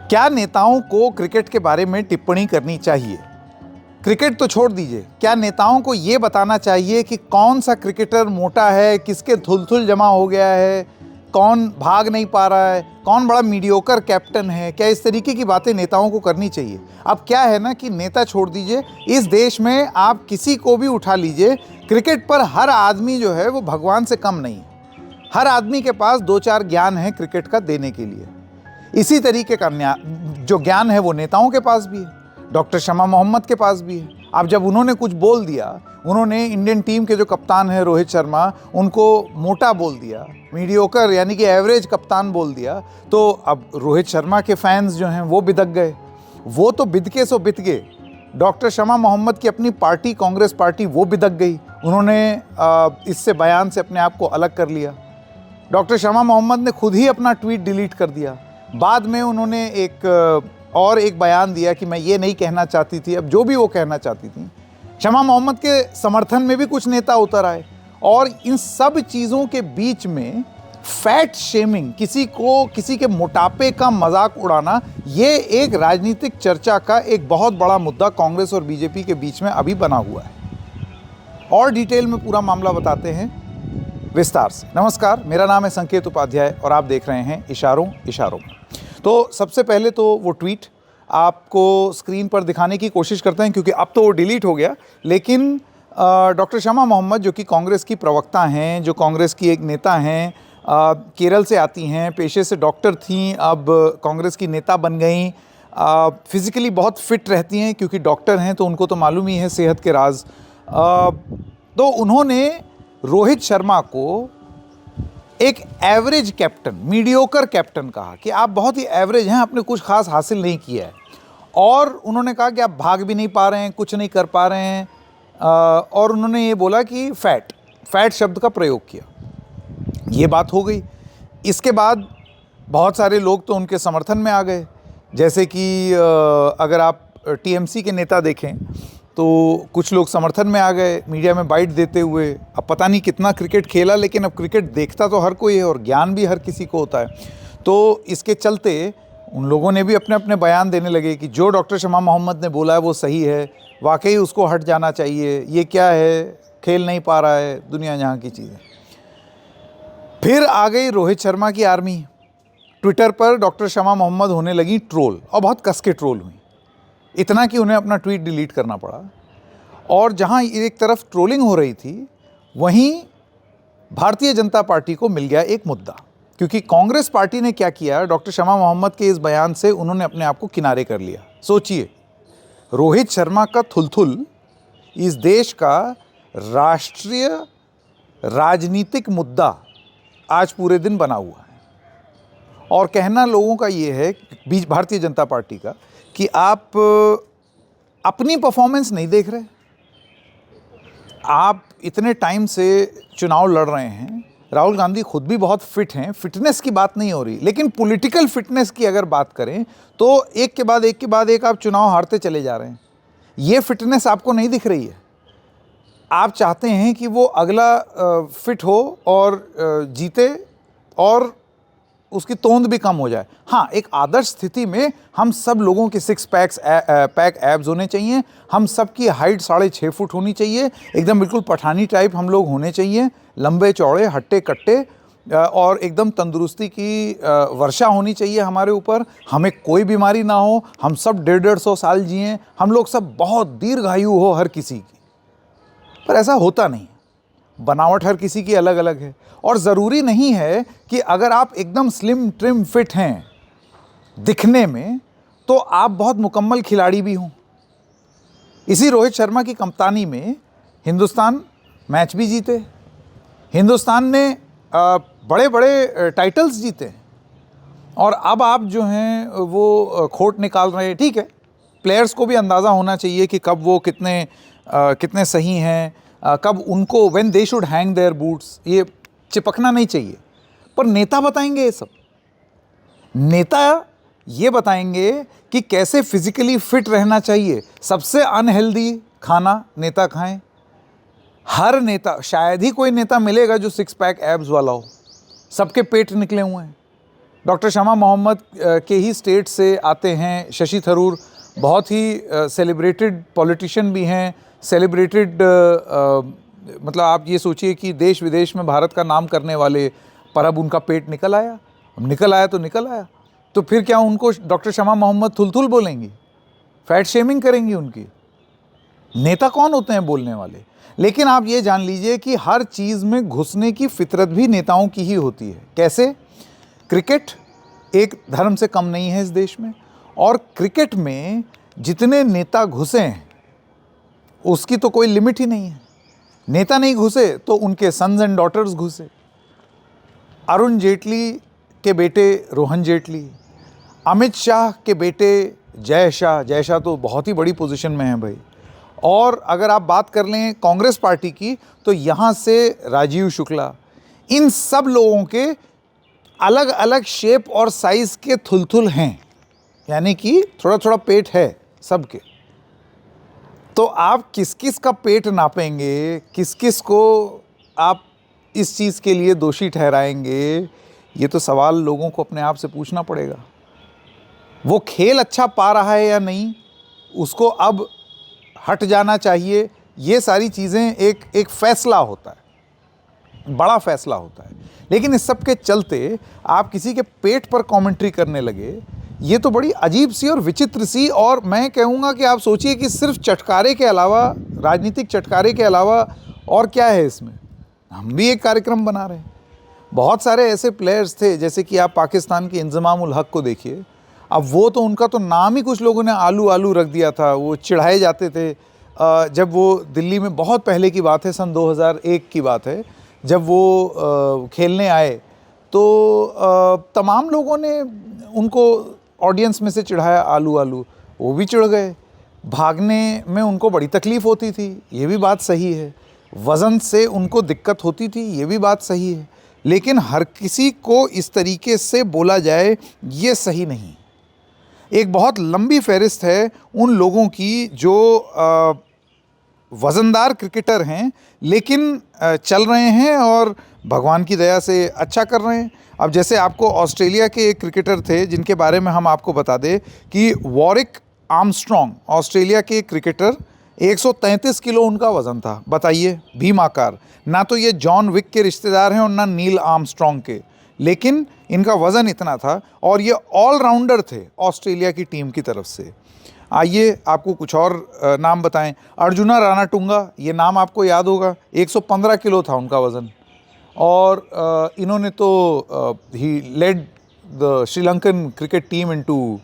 क्या नेताओं को क्रिकेट के बारे में टिप्पणी करनी चाहिए? क्रिकेट तो छोड़ दीजिए, क्या नेताओं को ये बताना चाहिए कि कौन सा क्रिकेटर मोटा है, किसके थुल-थुल जमा हो गया है, कौन भाग नहीं पा रहा है, कौन बड़ा मीडियोकर कैप्टन है? क्या इस तरीके की बातें नेताओं को करनी चाहिए? अब क्या है ना कि नेता छोड़ दीजिए, इस देश में आप किसी को भी उठा लीजिए, क्रिकेट पर हर आदमी जो है वो भगवान से कम नहीं है। हर आदमी के पास 2-4 ज्ञान है क्रिकेट का देने के लिए। इसी तरीके का जो ज्ञान है वो नेताओं के पास भी है, डॉक्टर शमा मोहम्मद के पास भी है। अब जब उन्होंने कुछ बोल दिया, उन्होंने इंडियन टीम के जो कप्तान हैं रोहित शर्मा, उनको मोटा बोल दिया, मीडियोकर यानी कि एवरेज कप्तान बोल दिया, तो अब रोहित शर्मा के फैंस जो हैं वो बिदक गए। वो तो बिदके सो बिद गए। डॉक्टर शमा मोहम्मद की अपनी पार्टी कांग्रेस पार्टी वो बिदक गई। उन्होंने इससे बयान से अपने आप को अलग कर लिया। डॉक्टर शमा मोहम्मद ने खुद ही अपना ट्वीट डिलीट कर दिया। बाद में उन्होंने एक बयान दिया कि मैं ये नहीं कहना चाहती थी। अब जो भी वो कहना चाहती थी, शमा मोहम्मद के समर्थन में भी कुछ नेता उतर आए। और इन सब चीज़ों के बीच में फैट शेमिंग, किसी के मोटापे का मजाक उड़ाना, ये एक राजनीतिक चर्चा का एक बहुत बड़ा मुद्दा कांग्रेस और बीजेपी के बीच में अभी बना हुआ है। और डिटेल में पूरा मामला बताते हैं विस्तार से। नमस्कार, मेरा नाम है संकेत उपाध्याय और आप देख रहे हैं इशारों में। तो सबसे पहले तो वो ट्वीट आपको स्क्रीन पर दिखाने की कोशिश करते हैं, क्योंकि अब तो वो डिलीट हो गया। लेकिन डॉक्टर शमा मोहम्मद, जो कि कांग्रेस की प्रवक्ता हैं, जो कांग्रेस की एक नेता हैं, केरल से आती हैं, पेशे से डॉक्टर थीं, अब कांग्रेस की नेता बन गईं, फिज़िकली बहुत फिट रहती हैं क्योंकि डॉक्टर हैं, तो उनको तो मालूम ही है सेहत के राज। तो उन्होंने रोहित शर्मा को एक एवरेज कैप्टन, मीडियोकर कैप्टन कहा कि आप बहुत ही एवरेज हैं, आपने कुछ खास हासिल नहीं किया है। और उन्होंने कहा कि आप भाग भी नहीं पा रहे हैं, कुछ नहीं कर पा रहे हैं। और उन्होंने ये बोला कि फैट शब्द का प्रयोग किया। ये बात हो गई। इसके बाद बहुत सारे लोग तो उनके समर्थन में आ गए। जैसे कि अगर आप टीएमसी के नेता देखें तो कुछ लोग समर्थन में आ गए, मीडिया में बाइट देते हुए। अब पता नहीं कितना क्रिकेट खेला, लेकिन अब क्रिकेट देखता तो हर कोई है और ज्ञान भी हर किसी को होता है। तो इसके चलते उन लोगों ने भी अपने अपने बयान देने लगे कि जो डॉक्टर शमा मोहम्मद ने बोला है वो सही है, वाकई उसको हट जाना चाहिए, ये क्या है, खेल नहीं पा रहा है, दुनिया जहाँ की चीज़ें। फिर आ गई रोहित शर्मा की आर्मी। ट्विटर पर डॉक्टर शमा मोहम्मद होने लगी ट्रोल, और बहुत कस के ट्रोल हुई, इतना कि उन्हें अपना ट्वीट डिलीट करना पड़ा। और जहां एक तरफ ट्रोलिंग हो रही थी, वहीं भारतीय जनता पार्टी को मिल गया एक मुद्दा, क्योंकि कांग्रेस पार्टी ने क्या किया, डॉक्टर शमा मोहम्मद के इस बयान से उन्होंने अपने आप को किनारे कर लिया। सोचिए, रोहित शर्मा का थुलथुल इस देश का राष्ट्रीय राजनीतिक मुद्दा आज पूरे दिन बना हुआ है। और कहना लोगों का ये है, भारतीय जनता पार्टी का, कि आप अपनी परफॉर्मेंस नहीं देख रहे। आप इतने टाइम से चुनाव लड़ रहे हैं, राहुल गांधी खुद भी बहुत फिट हैं, फिटनेस की बात नहीं हो रही, लेकिन पॉलिटिकल फिटनेस की अगर बात करें तो एक के बाद एक आप चुनाव हारते चले जा रहे हैं। ये फिटनेस आपको नहीं दिख रही है। आप चाहते हैं कि वो अगला फिट हो और जीते और उसकी तोंद भी कम हो जाए। हाँ, एक आदर्श स्थिति में हम सब लोगों के 6 पैक एब्स होने चाहिए, हम सब की हाइट 6.5 फुट होनी चाहिए, एकदम बिल्कुल पठानी टाइप हम लोग होने चाहिए, लंबे चौड़े, हट्टे कट्टे, और एकदम तंदुरुस्ती की वर्षा होनी चाहिए हमारे ऊपर। हमें कोई बीमारी ना हो, हम सब 150-150 साल जिएं, हम लोग सब बहुत दीर्घायु हो हर किसी की। पर ऐसा होता नहीं। बनावट हर किसी की अलग अलग है, और ज़रूरी नहीं है कि अगर आप एकदम स्लिम ट्रिम फिट हैं दिखने में तो आप बहुत मुकम्मल खिलाड़ी भी हों। इसी रोहित शर्मा की कप्तानी में हिंदुस्तान मैच भी जीते, हिंदुस्तान ने बड़े बड़े टाइटल्स जीते। और अब आप जो हैं वो खोट निकाल रहे हैं। ठीक है, प्लेयर्स को भी अंदाज़ा होना चाहिए कि कब वो कितने सही हैं, कब उनको when they should hang their boots, ये चिपकना नहीं चाहिए। पर नेता बताएंगे ये सब। नेता ये बताएंगे कि कैसे फिजिकली फिट रहना चाहिए। सबसे अनहेल्दी खाना नेता खाएं। हर नेता, शायद ही कोई नेता मिलेगा जो 6 पैक एब्स वाला हो। सबके पेट निकले हुए हैं। डॉक्टर शमा मोहम्मद के ही स्टेट से आते हैं। शशि थरूर बहुत ही सेलिब्रेटेड पॉलिटिशियन भी हैं, सेलिब्रेटेड मतलब आप ये सोचिए कि देश विदेश में भारत का नाम करने वाले, पर अब उनका पेट निकल आया। अब निकल आया तो निकल आया, तो फिर क्या उनको डॉक्टर शमा मोहम्मद थुलथुल बोलेंगी, फैट शेमिंग करेंगी उनकी? नेता कौन होते हैं बोलने वाले? लेकिन आप ये जान लीजिए कि हर चीज़ में घुसने की फितरत भी नेताओं की ही होती है। कैसे? क्रिकेट एक धर्म से कम नहीं है इस देश में, और क्रिकेट में जितने नेता घुसे हैं उसकी तो कोई लिमिट ही नहीं है। नेता नहीं घुसे तो उनके सन्स एंड डॉटर्स घुसे। अरुण जेटली के बेटे रोहन जेटली, अमित शाह के बेटे जय शाह, जय शाह तो बहुत ही बड़ी पोजीशन में हैं भाई। और अगर आप बात कर लें कांग्रेस पार्टी की, तो यहाँ से राजीव शुक्ला, इन सब लोगों के अलग अलग शेप और साइज़ के थुलथुल हैं, यानी कि थोड़ा थोड़ा पेट है सबके। तो आप किस किस का पेट नापेंगे, किस किस को आप इस चीज़ के लिए दोषी ठहराएंगे, ये तो सवाल लोगों को अपने आप से पूछना पड़ेगा। वो खेल अच्छा पा रहा है या नहीं, उसको अब हट जाना चाहिए, ये सारी चीज़ें एक फ़ैसला होता है, बड़ा फ़ैसला होता है। लेकिन इस सब के चलते आप किसी के पेट पर कमेंट्री करने लगे, ये तो बड़ी अजीब सी और विचित्र सी, और मैं कहूँगा कि आप सोचिए कि सिर्फ चटकारे के अलावा, राजनीतिक चटकारे के अलावा और क्या है इसमें। हम भी एक कार्यक्रम बना रहे हैं। बहुत सारे ऐसे प्लेयर्स थे, जैसे कि आप पाकिस्तान के इंजमाम उल हक को देखिए। अब वो तो, उनका तो नाम ही कुछ लोगों ने आलू आलू रख दिया था, वो चिढ़ाए जाते थे। जब वो दिल्ली में, बहुत पहले की बात है, सन 2001 की बात है, जब वो खेलने आए तो तमाम लोगों ने उनको ऑडियंस में से चिढ़ाया आलू आलू, वो भी चिढ़ गए। भागने में उनको बड़ी तकलीफ़ होती थी, ये भी बात सही है। वज़न से उनको दिक्कत होती थी, ये भी बात सही है। लेकिन हर किसी को इस तरीके से बोला जाए, ये सही नहीं। एक बहुत लंबी फहरिस्त है उन लोगों की जो वज़नदार क्रिकेटर हैं, लेकिन चल रहे हैं और भगवान की दया से अच्छा कर रहे हैं। अब जैसे आपको ऑस्ट्रेलिया के एक क्रिकेटर थे जिनके बारे में हम आपको बता दें कि वॉरिक आर्मस्ट्रॉन्ग, ऑस्ट्रेलिया के क्रिकेटर, 133 किलो उनका वज़न था। बताइए, भीमाकार। ना तो ये जॉन विक के रिश्तेदार हैं और ना नील आर्मस्ट्रॉन्ग के, लेकिन इनका वज़न इतना था, और ये ऑलराउंडर थे ऑस्ट्रेलिया की टीम की तरफ से। आइए आपको कुछ और नाम बताएं। अर्जुना रानाटुंगा, ये नाम आपको याद होगा, 115 किलो था उनका वज़न, और इन्होंने तो he led the Sri Lankan cricket team into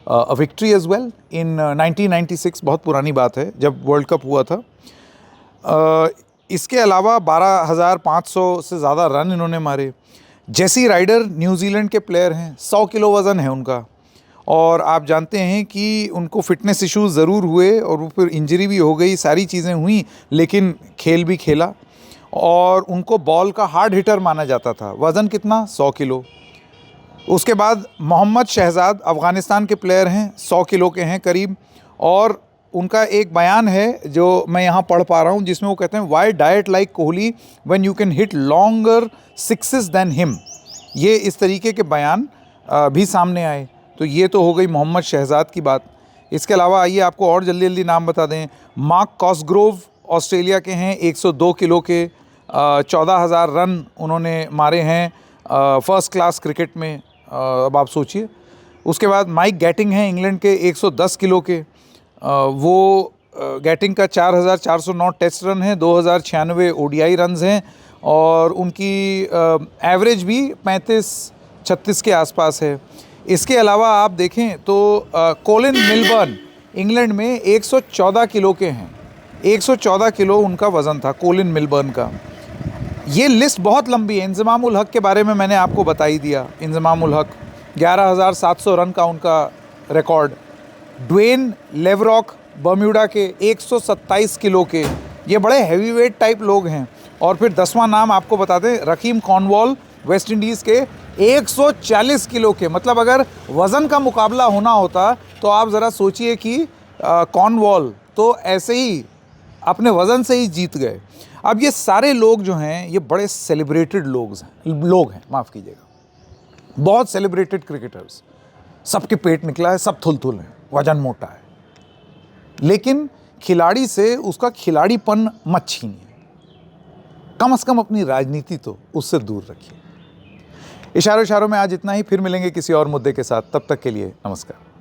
a victory as well in 1996, बहुत पुरानी बात है जब वर्ल्ड कप हुआ था। इसके अलावा 12,500 से ज़्यादा रन इन्होंने मारे। जेसी राइडर न्यूजीलैंड के प्लेयर हैं, 100 किलो वज़न है उनका, और आप जानते हैं कि उनको फिटनेस इश्यूज़ ज़रूर हुए और वो फिर इंजरी भी हो गई, सारी चीज़ें हुई, लेकिन खेल भी खेला, और उनको बॉल का हार्ड हिटर माना जाता था। वज़न कितना? 100 किलो। उसके बाद मोहम्मद शहजाद, अफ़गानिस्तान के प्लेयर हैं, 100 किलो के हैं करीब, और उनका एक बयान है जो मैं यहाँ पढ़ पा रहा हूँ, जिसमें वो कहते हैं, why diet like Kohli when you can hit longer sixes than him. ये इस तरीके के बयान भी सामने आए। तो ये तो हो गई मोहम्मद शहजाद की बात। इसके अलावा आइए आपको और जल्दी जल्दी नाम बता दें। मार्क कॉसग्रोव ऑस्ट्रेलिया के हैं, 102 किलो के, 14,000 रन उन्होंने मारे हैं फर्स्ट क्लास क्रिकेट में। अब आप सोचिए। उसके बाद माइक गैटिंग हैं इंग्लैंड के, 110 किलो के, वो गैटिंग का 4,409 टेस्ट रन है, 2,096 ओडीआई रन्स हैं, और उनकी एवरेज भी 35-36 के आसपास है। इसके अलावा आप देखें तो कोलिन मिलबर्न इंग्लैंड में 114 किलो के हैं, 114 किलो उनका वज़न था कोलिन मिलबर्न का। ये लिस्ट बहुत लंबी है। इंजमाम उल हक के बारे में मैंने आपको बता ही दिया। इंजमाम उल हक, 11,700 रन का उनका रिकॉर्ड। ड्वेन लेवरॉक बर्म्यूडा के, 127 किलो के, ये बड़े हैवीवेट टाइप लोग हैं। और फिर 10वां नाम आपको बता दें, रकीम कॉर्नवॉल वेस्ट इंडीज़ के, 140 किलो के। मतलब अगर वज़न का मुकाबला होना होता तो आप ज़रा सोचिए कि कॉर्नवॉल तो ऐसे ही अपने वज़न से ही जीत गए। अब ये सारे लोग जो हैं, ये बड़े सेलिब्रेटेड लोग हैं, माफ़ कीजिएगा। बहुत सेलिब्रेटेड क्रिकेटर्स, सबके पेट निकला है, सब थुलथुल हैं, वजन मोटा है, लेकिन खिलाड़ी से उसका खिलाड़ीपन मत छीनिए। कम से कम अपनी राजनीति तो उससे दूर रखिए। इशारों में आज इतना ही, फिर मिलेंगे किसी और मुद्दे के साथ। तब तक के लिए नमस्कार।